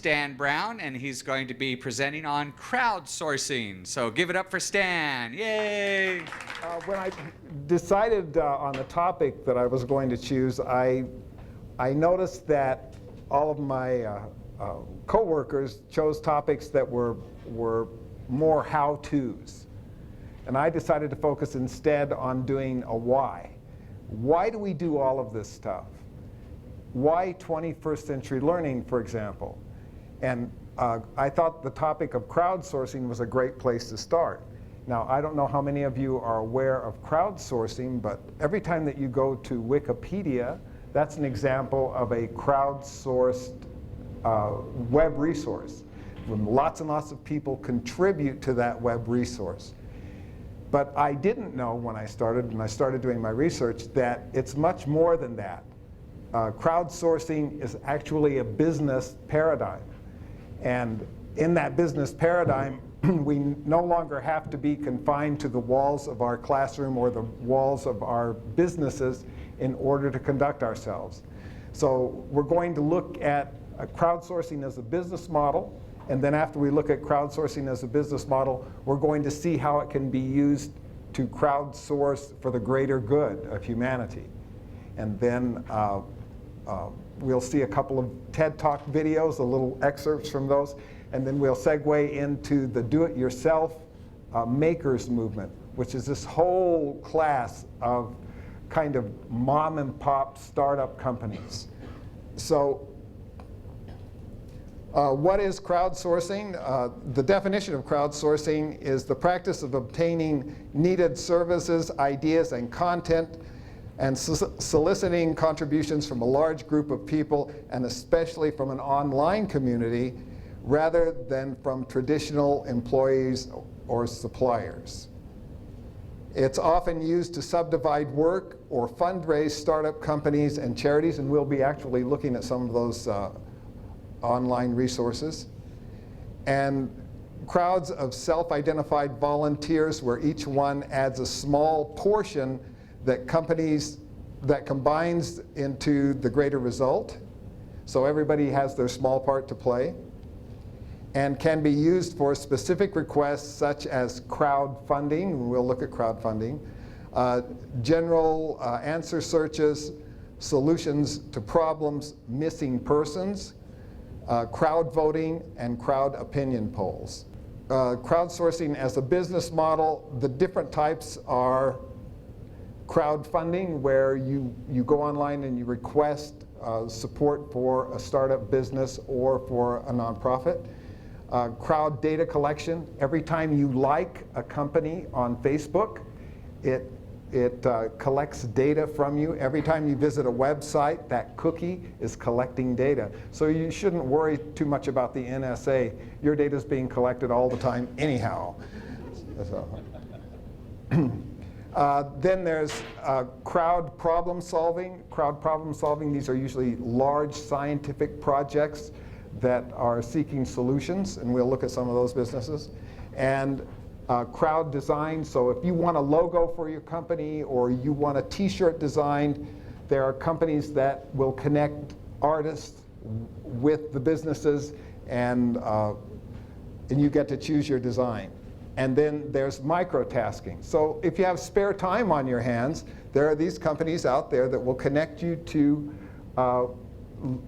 Stan Brown, and he's going to be presenting on crowdsourcing. So give it up for Stan. Yay! When I decided on the topic that I was going to choose, I noticed that all of my co-workers chose topics that were more how-tos. And I decided to focus instead on doing a why. Why do we do all of this stuff? Why 21st century learning, for example? And I thought the topic of crowdsourcing was a great place to start. Now, I don't know how many of you are aware of crowdsourcing, but every time that you go to Wikipedia, that's an example of a crowdsourced web resource. When lots and lots of people contribute to that web resource. But I didn't know when I started doing my research, that it's much more than that. Crowdsourcing is actually a business paradigm. And in that business paradigm, we no longer have to be confined to the walls of our classroom or the walls of our businesses in order to conduct ourselves. So we're going to look at crowdsourcing as a business model. And then after we look at crowdsourcing as a business model, we're going to see how it can be used to crowdsource for the greater good of humanity. And then we'll see a couple of TED Talk videos, a little excerpts from those. And then we'll segue into the do-it-yourself makers movement, which is this whole class of kind of mom-and-pop startup companies. So what is crowdsourcing? The definition of crowdsourcing is the practice of obtaining needed services, ideas, and content, and soliciting contributions from a large group of people, and especially from an online community, rather than from traditional employees or suppliers. It's often used to subdivide work or fundraise startup companies and charities, and we'll be actually looking at some of those online resources. And crowds of self-identified volunteers where each one adds a small portion that combines into the greater result. So everybody has their small part to play, and can be used for specific requests such as crowdfunding. We'll look at crowdfunding, general answer searches, solutions to problems, missing persons, crowd voting, and crowd opinion polls. Crowdsourcing as a business model, the different types are crowdfunding, where you go online and you request support for a startup business or for a nonprofit. Crowd data collection. Every time you like a company on Facebook, it collects data from you. Every time you visit a website, that cookie is collecting data. So you shouldn't worry too much about the NSA. Your data is being collected all the time anyhow. Then there's crowd problem solving. Crowd problem solving, these are usually large scientific projects that are seeking solutions, and we'll look at some of those businesses. And crowd design, so if you want a logo for your company or you want a t-shirt designed, there are companies that will connect artists with the businesses, and you get to choose your design. And then there's microtasking. So if you have spare time on your hands, there are these companies out there that will connect you to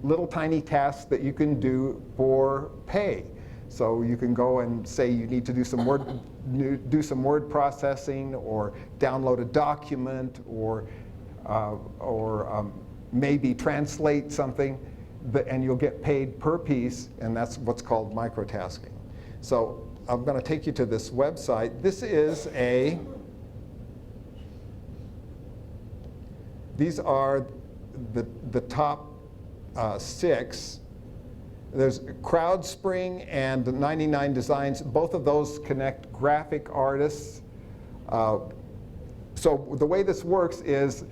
little tiny tasks that you can do for pay. So you can go and say you need to do some word processing, or download a document, or maybe translate something, and you'll get paid per piece, and that's what's called microtasking. So I'm going to take you to this website. This is these are the top 6. There's CrowdSpring and 99 Designs. Both of those connect graphic artists. So the way this works is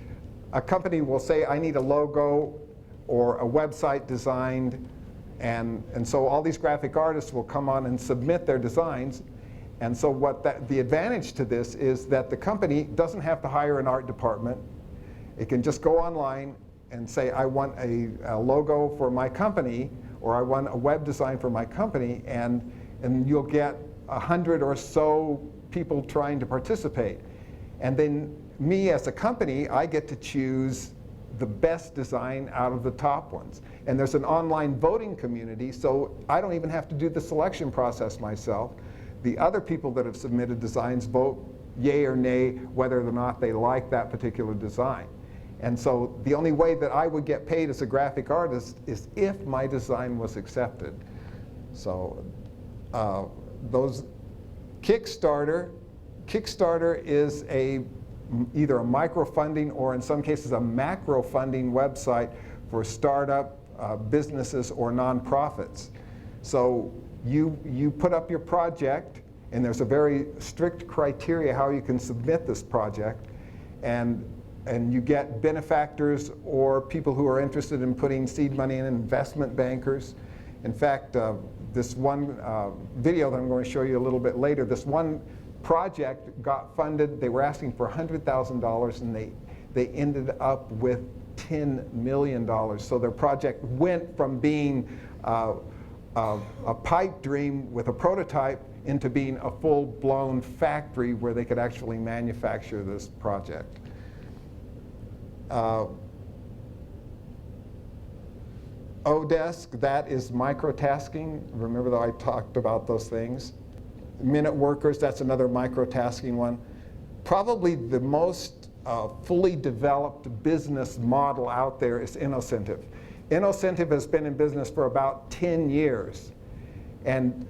a company will say, I need a logo or a website designed. And so all these graphic artists will come on and submit their designs. And so the advantage to this is that the company doesn't have to hire an art department. It can just go online and say, I want a logo for my company, or I want a web design for my company, and you'll get 100 or so people trying to participate. And then me as a company, I get to choose the best design out of the top ones. And there's an online voting community, so I don't even have to do the selection process myself. The other people that have submitted designs vote yay or nay whether or not they like that particular design. And so the only way that I would get paid as a graphic artist is if my design was accepted. So those Kickstarter is either a micro-funding or in some cases a macro-funding website for startup businesses or nonprofits. So you put up your project, and there's a very strict criteria how you can submit this project, and you get benefactors or people who are interested in putting seed money in, investment bankers. In fact, this one video that I'm going to show you a little bit later, this one project got funded. They were asking for $100,000, and they ended up with $10 million. So their project went from being a pipe dream with a prototype into being a full-blown factory where they could actually manufacture this project. Odesk, that is microtasking. Remember that I talked about those things. Minute Workers, that's another microtasking one. Probably the most fully developed business model out there is Innocentive. Innocentive has been in business for about 10 years. And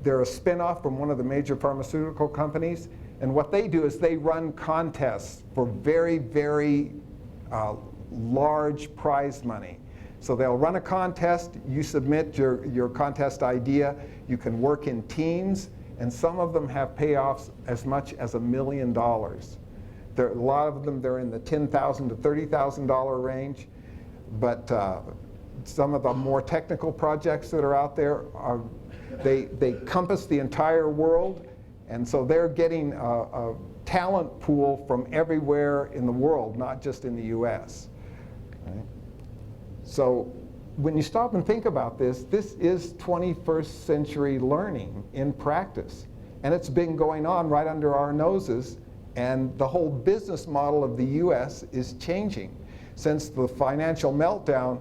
they're a spin-off from one of the major pharmaceutical companies. And what they do is they run contests for very, very large prize money. So they'll run a contest, you submit your contest idea, you can work in teams, and some of them have payoffs as much as $1 million. A lot of them, they're in the $10,000 to $30,000 range, but some of the more technical projects that are out there, they compass the entire world, and so they're getting a talent pool from everywhere in the world, not just in the US. Right? So when you stop and think about this, this is 21st century learning in practice. And it's been going on right under our noses, and the whole business model of the US is changing. Since the financial meltdown,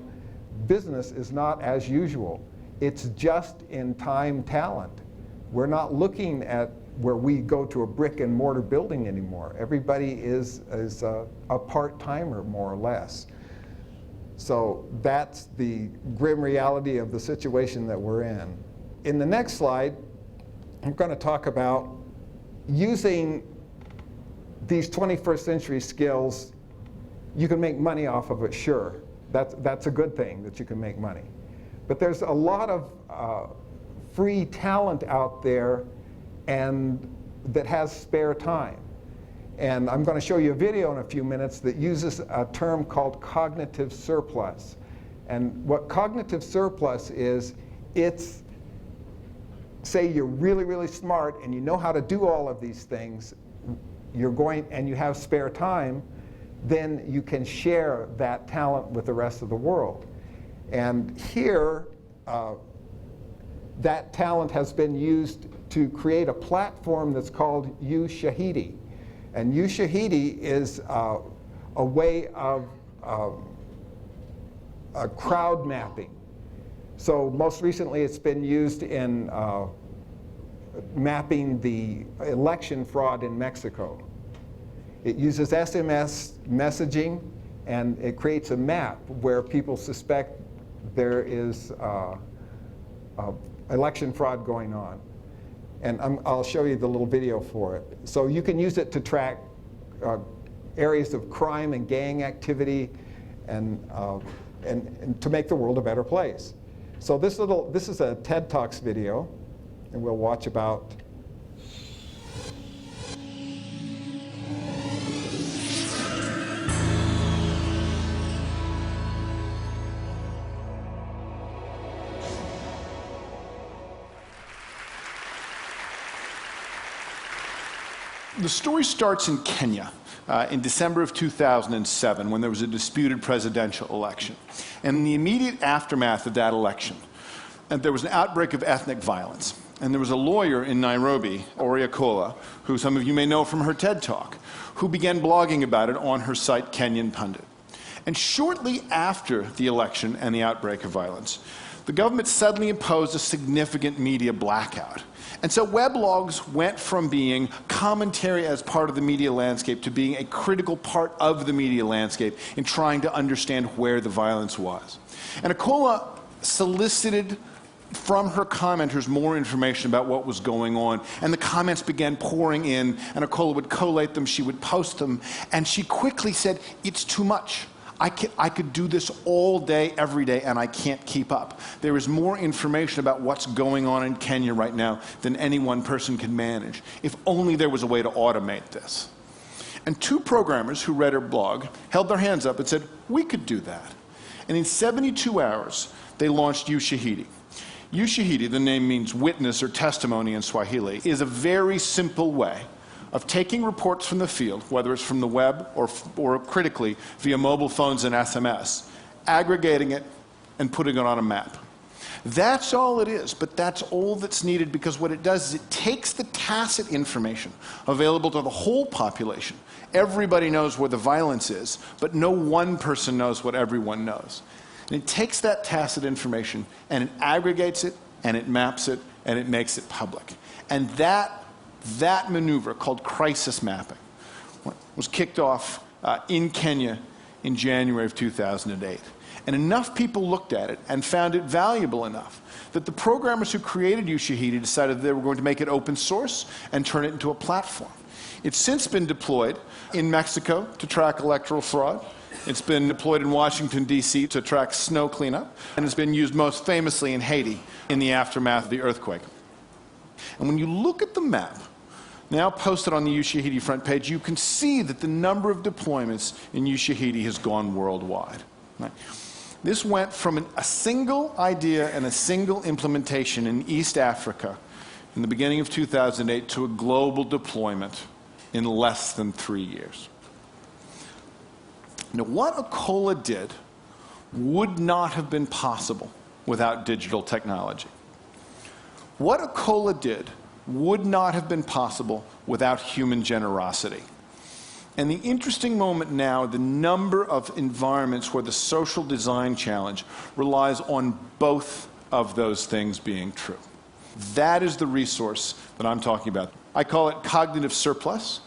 business is not as usual. It's just-in-time talent. We're not looking at where we go to a brick and mortar building anymore. Everybody is a part-timer, more or less. So that's the grim reality of the situation that we're in. In the next slide, I'm going to talk about using these 21st century skills. You can make money off of it, sure. That's a good thing that you can make money. But there's a lot of free talent out there and that has spare time. And I'm going to show you a video in a few minutes that uses a term called cognitive surplus. And what cognitive surplus is, it's, say you're really, really smart and you know how to do all of these things, and you have spare time, then you can share that talent with the rest of the world. And here, that talent has been used to create a platform that's called uShahidi. And uShahidi is a way of crowd mapping. So most recently it's been used in mapping the election fraud in Mexico. It uses SMS messaging, and it creates a map where people suspect there is election fraud going on. And I'll show you the little video for it. So you can use it to track areas of crime and gang activity, and to make the world a better place. So this is a TED Talks video, and we'll watch about. The story starts in Kenya in December of 2007 when there was a disputed presidential election. And in the immediate aftermath of that election, and there was an outbreak of ethnic violence. And there was a lawyer in Nairobi, Okola, who some of you may know from her TED Talk, who began blogging about it on her site Kenyan Pundit. And shortly after the election and the outbreak of violence, the government suddenly imposed a significant media blackout. And so weblogs went from being commentary as part of the media landscape to being a critical part of the media landscape in trying to understand where the violence was. And Okola solicited from her commenters more information about what was going on, and the comments began pouring in, and Okola would collate them, she would post them, and she quickly said, it's too much. I could do this all day, every day, and I can't keep up. There is more information about what's going on in Kenya right now than any one person can manage. If only there was a way to automate this. And two programmers who read her blog held their hands up and said, we could do that. And in 72 hours, they launched Ushahidi. Ushahidi, the name means witness or testimony in Swahili, is a very simple way of taking reports from the field, whether it's from the web or critically via mobile phones and SMS, aggregating it and putting it on a map. That's all it is, but that's all that's needed, because what it does is it takes the tacit information available to the whole population. Everybody knows where the violence is, but no one person knows what everyone knows. And it takes that tacit information and it aggregates it and it maps it and it makes it public. And that maneuver, called crisis mapping, was kicked off in Kenya in January of 2008. And enough people looked at it and found it valuable enough that the programmers who created Ushahidi decided they were going to make it open source and turn it into a platform. It's since been deployed in Mexico to track electoral fraud. It's been deployed in Washington, D.C. to track snow cleanup. And it's been used most famously in Haiti in the aftermath of the earthquake. And when you look at the map, now posted on the Ushahidi front page, you can see that the number of deployments in Ushahidi has gone worldwide. Right? This went from a single idea and a single implementation in East Africa in the beginning of 2008 to a global deployment in less than 3 years. Now, what Okola did would not have been possible without digital technology. What Okola did would not have been possible without human generosity. And the interesting moment now, the number of environments where the social design challenge relies on both of those things being true. That is the resource that I'm talking about. I call it cognitive surplus,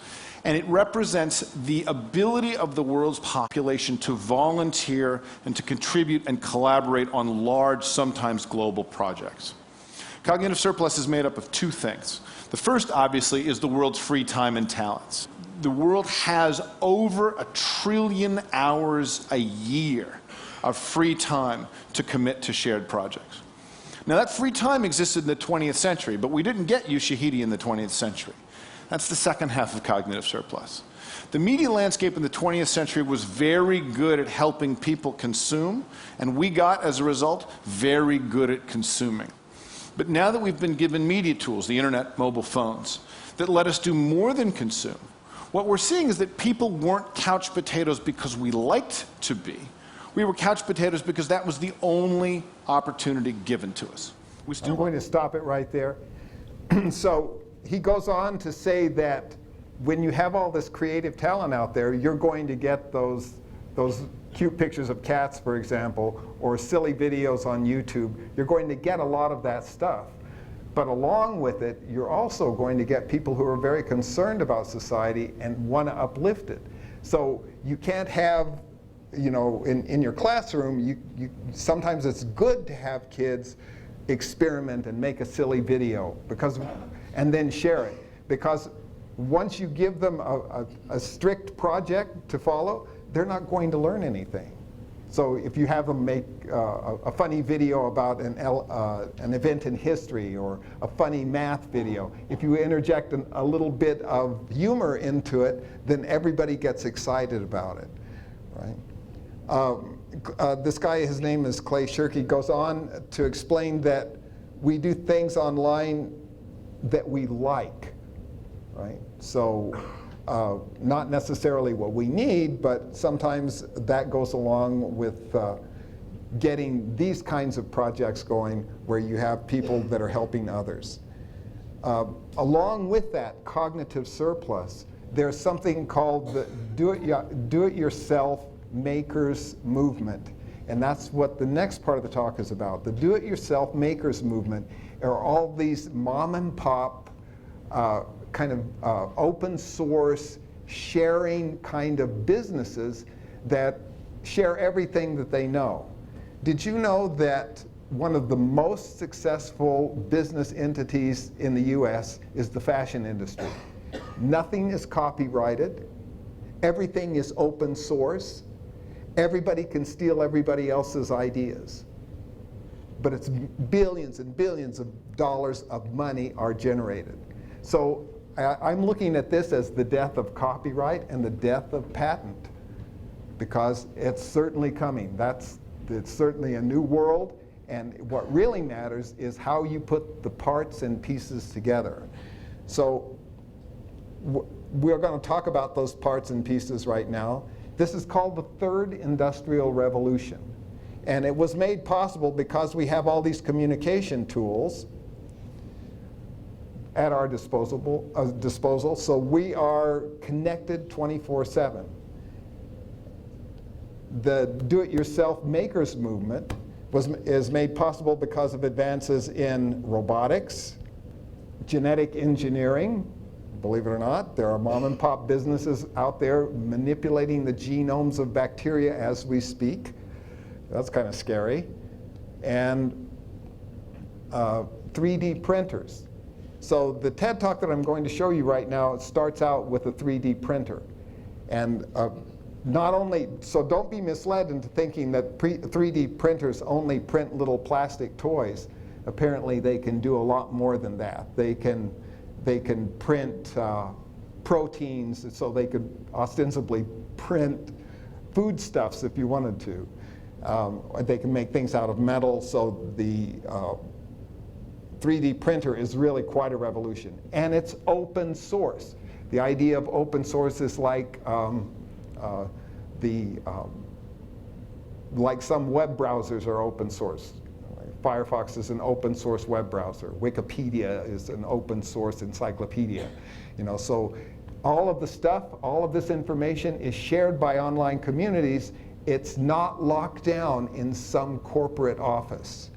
and it represents the ability of the world's population to volunteer and to contribute and collaborate on large, sometimes global projects. Cognitive surplus is made up of two things. The first, obviously, is the world's free time and talents. The world has over 1 trillion hours a year of free time to commit to shared projects. Now, that free time existed in the 20th century, but we didn't get Ushahidi in the 20th century. That's the second half of cognitive surplus. The media landscape in the 20th century was very good at helping people consume, and we got, as a result, very good at consuming. But now that we've been given media tools, the internet, mobile phones, that let us do more than consume, what we're seeing is that people weren't couch potatoes because we liked to be. We were couch potatoes because that was the only opportunity given to us. I'm going to stop it right there. So he goes on to say that when you have all this creative talent out there, you're going to get those cute pictures of cats, for example, or silly videos on YouTube. You're going to get a lot of that stuff. But along with it, you're also going to get people who are very concerned about society and want to uplift it. So you can't have, you know, in your classroom, sometimes it's good to have kids experiment and make a silly video and then share it. Because once you give them a strict project to follow, they're not going to learn anything. So if you have them make a funny video about an event in history or a funny math video, if you interject a little bit of humor into it, then everybody gets excited about it, right? This guy, his name is Clay Shirky, goes on to explain that we do things online that we like, right? So not necessarily what we need, but sometimes that goes along with getting these kinds of projects going where you have people that are helping others. Along with that cognitive surplus, there's something called the do-it-yourself makers movement. And that's what the next part of the talk is about. The do-it-yourself makers movement are all these mom and pop kind of open source sharing kind of businesses that share everything that they know. Did you know that one of the most successful business entities in the US is the fashion industry? Nothing is copyrighted. Everything is open source. Everybody can steal everybody else's ideas. But it's billions and billions of dollars of money are generated. So I'm looking at this as the death of copyright and the death of patent, because it's certainly coming. It's certainly a new world, and what really matters is how you put the parts and pieces together. So we're going to talk about those parts and pieces right now. This is called the third industrial revolution. And it was made possible because we have all these communication tools at our disposal, so we are connected 24/7. The do-it-yourself makers movement is made possible because of advances in robotics, genetic engineering. Believe it or not, there are mom and pop businesses out there manipulating the genomes of bacteria as we speak. That's kind of scary. And 3D printers. So the TED Talk that I'm going to show you right now starts out with a 3D printer. And not only, so don't be misled into thinking that 3D printers only print little plastic toys. Apparently they can do a lot more than that. They can print proteins, so they could ostensibly print foodstuffs if you wanted to. They can make things out of metal, so the 3D printer is really quite a revolution. And it's open source. The idea of open source is like like some web browsers are open source. Firefox is an open source web browser. Wikipedia is an open source encyclopedia. So all of the stuff, all of this information is shared by online communities. It's not locked down in some corporate office.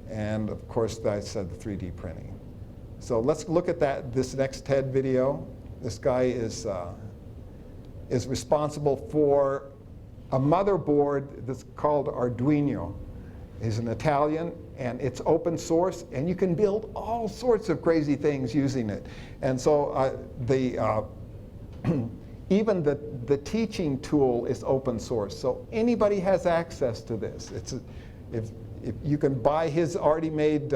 And of course, I said the 3D printing. So let's look at this next TED video. This guy is responsible for a motherboard that's called Arduino. He's an Italian, and it's open source, and you can build all sorts of crazy things using it. And so even the teaching tool is open source, so anybody has access to this. If you can buy his already made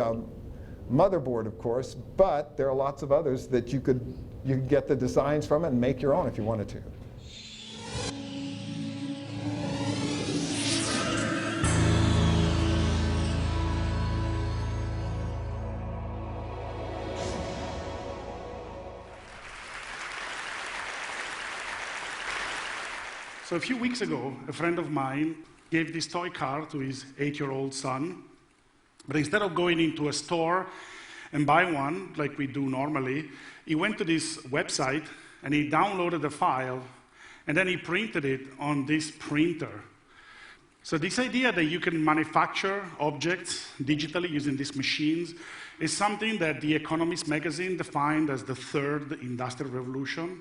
motherboard, of course, but there are lots of others that you could get the designs from and make your own if you wanted to. So a few weeks ago, a friend of mine gave this toy car to his 8-year-old son. But instead of going into a store and buy one, like we do normally, he went to this website and he downloaded the file, and then he printed it on this printer. So this idea that you can manufacture objects digitally using these machines is something that The Economist magazine defined as the third industrial revolution.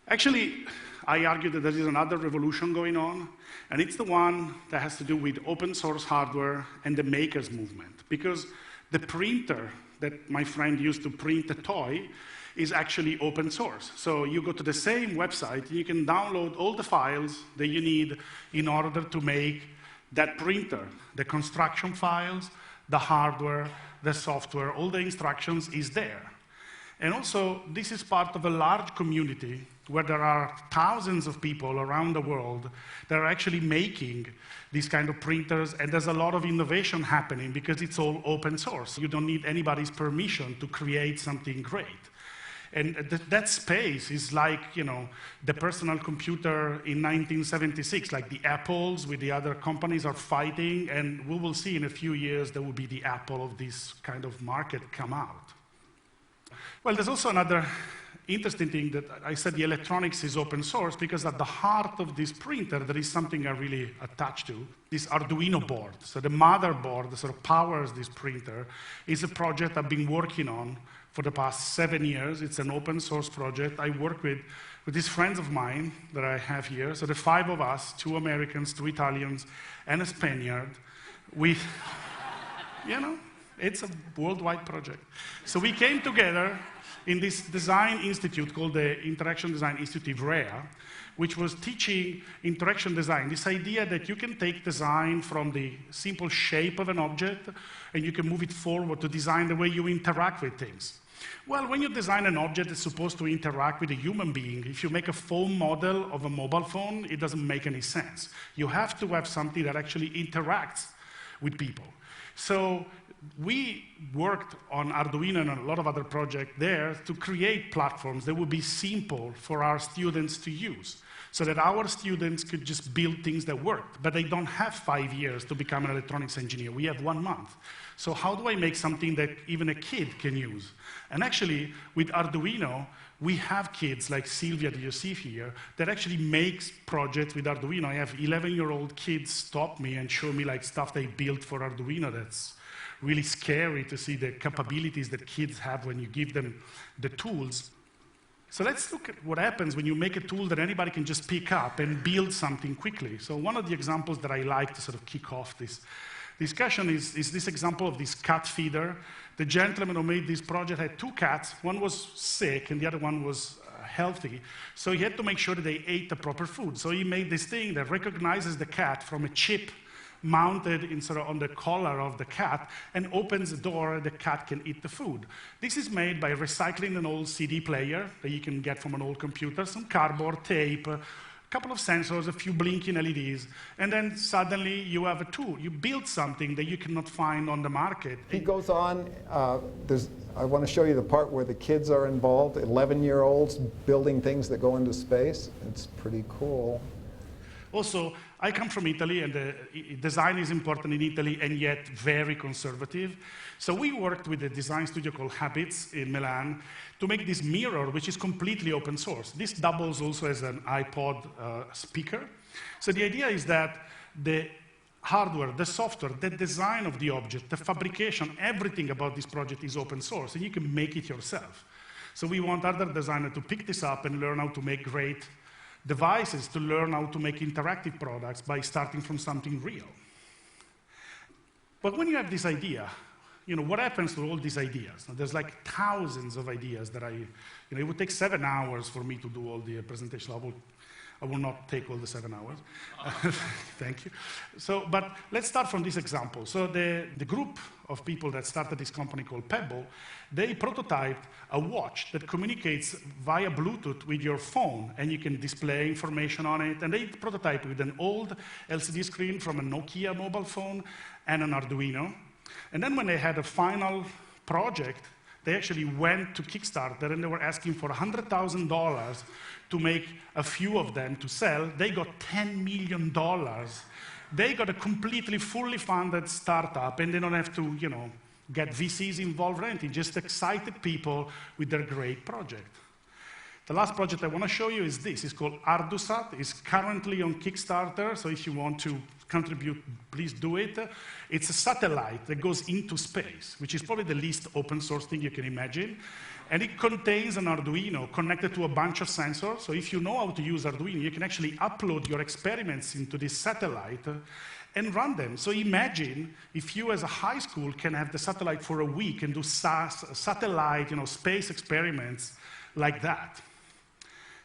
Actually, I argue that there is another revolution going on, and it's the one that has to do with open source hardware and the makers movement. Because the printer that my friend used to print a toy is actually open source. So you go to the same website, and you can download all the files that you need in order to make that printer. The construction files, the hardware, the software, all the instructions is there. And also, this is part of a large community where there are thousands of people around the world that are actually making these kind of printers, and there's a lot of innovation happening because it's all open source. You don't need anybody's permission to create something great. And that space is like, the personal computer in 1976, like the Apples with the other companies are fighting, and we will see in a few years there will be the Apple of this kind of market come out. Well, there's also another interesting thing that I said the electronics is open source because at the heart of this printer there is something I really attached to, this Arduino board. So the motherboard that sort of powers this printer is a project I've been working on for the past 7 years. It's an open source project. I work with these friends of mine that I have here. So the 5 of us, 2 Americans, 2 Italians, and a Spaniard, we, it's a worldwide project. So we came together in this design institute called the Interaction Design Institute, IVREA, which was teaching interaction design, this idea that you can take design from the simple shape of an object and you can move it forward to design the way you interact with things. Well, when you design an object that's supposed to interact with a human being, if you make a foam model of a mobile phone, it doesn't make any sense. You have to have something that actually interacts with people. So we worked on Arduino and a lot of other projects there to create platforms that would be simple for our students to use, so that our students could just build things that worked, but they don't have 5 years to become an electronics engineer. We have 1 month. So how do I make something that even a kid can use? And actually, with Arduino, we have kids like Sylvia that you see here that actually makes projects with Arduino. I have 11-year-old kids stop me and show me like stuff they built for Arduino that's really scary to see the capabilities that kids have when you give them the tools. So let's look at what happens when you make a tool that anybody can just pick up and build something quickly. So one of the examples that I like to sort of kick off this discussion is this example of this cat feeder. The gentleman who made this project had 2 cats. One was sick and the other one was healthy. So he had to make sure that they ate the proper food. So he made this thing that recognizes the cat from a chip mounted in sort of on the collar of the cat and opens the door, the cat can eat the food. This is made by recycling an old CD player that you can get from an old computer, some cardboard, tape, a couple of sensors, a few blinking LEDs, and then suddenly you have a tool. You build something that you cannot find on the market. He goes on, I want to show you the part where the kids are involved, 11-year-olds building things that go into space. It's pretty cool. Also, I come from Italy, and design is important in Italy, and yet very conservative. So we worked with a design studio called Habits in Milan to make this mirror, which is completely open source. This doubles also as an iPod speaker. So the idea is that the hardware, the software, the design of the object, the fabrication, everything about this project is open source, and you can make it yourself. So we want other designers to pick this up and learn how to make great devices, to learn how to make interactive products by starting from something real. But when you have this idea, what happens to all these ideas? Now, there's like thousands of ideas that it would take 7 hours for me to do all the presentation. I will not take all the 7 hours. Thank you. So, but let's start from this example. So the group of people that started this company called Pebble, they prototyped a watch that communicates via Bluetooth with your phone, and you can display information on it. And they prototyped with an old LCD screen from a Nokia mobile phone and an Arduino. And then when they had a final project, they actually went to Kickstarter and they were asking for $100,000 to make a few of them to sell. They got $10 million. They got a completely fully funded startup, and they don't have to, get VCs involved or anything, just excited people with their great project. The last project I want to show you is this. It's called ArduSat. It's currently on Kickstarter, so if you want to contribute, please do it. It's a satellite that goes into space, which is probably the least open source thing you can imagine. And it contains an Arduino connected to a bunch of sensors. So if you know how to use Arduino, you can actually upload your experiments into this satellite and run them. So imagine if you as a high school can have the satellite for a week and do satellite, space experiments like that.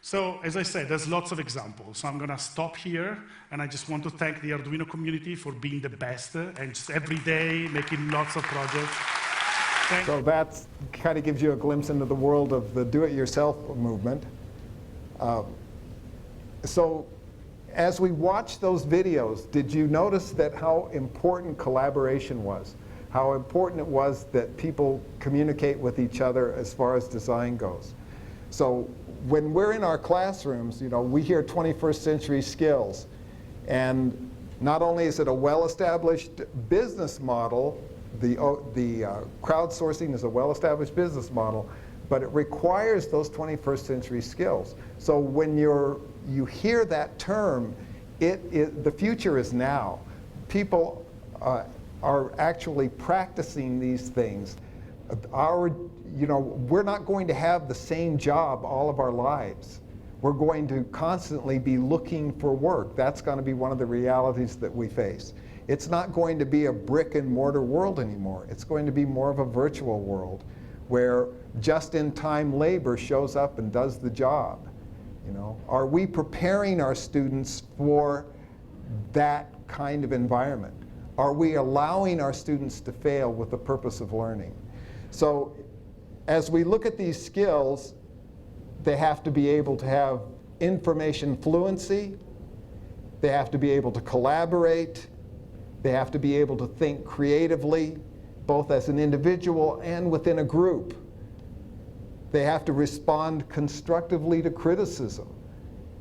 So, as I said, there's lots of examples. So I'm going to stop here, and I just want to thank the Arduino community for being the best and just every day making lots of projects. So that kind of gives you a glimpse into the world of the do-it-yourself movement. So as we watched those videos, did you notice that how important collaboration was? How important it was that people communicate with each other as far as design goes? So when we're in our classrooms, we hear 21st century skills. And not only is it a well-established business model, the crowdsourcing is a well-established business model, but it requires those 21st century skills. So when you hear that term, the future is now. People are actually practicing these things. We're not going to have the same job all of our lives. We're going to constantly be looking for work. That's going to be one of the realities that we face. It's not going to be a brick and mortar world anymore. It's going to be more of a virtual world where just-in-time labor shows up and does the job. Are we preparing our students for that kind of environment? Are we allowing our students to fail with the purpose of learning? So as we look at these skills, they have to be able to have information fluency, they have to be able to collaborate, they have to be able to think creatively, both as an individual and within a group. They have to respond constructively to criticism.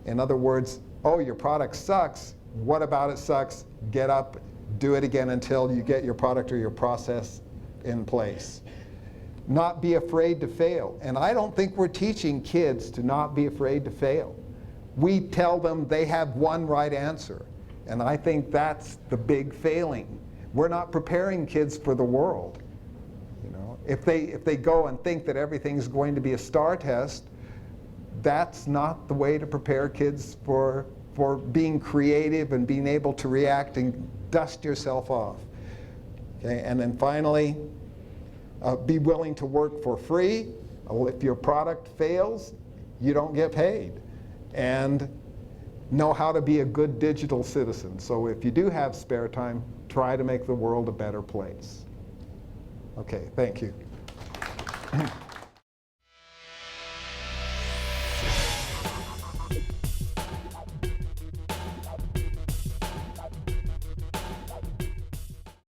In other words, oh, your product sucks. What about it sucks? Get up, do it again until you get your product or your process in place. Not be afraid to fail. And I don't think we're teaching kids to not be afraid to fail. We tell them they have one right answer. And I think that's the big failing. We're not preparing kids for the world. If they go and think that everything's going to be a STAR test, that's not the way to prepare kids for being creative and being able to react and dust yourself off. Okay? And then finally, be willing to work for free. If your product fails, you don't get paid. And know how to be a good digital citizen. So if you do have spare time, try to make the world a better place. Okay, thank you.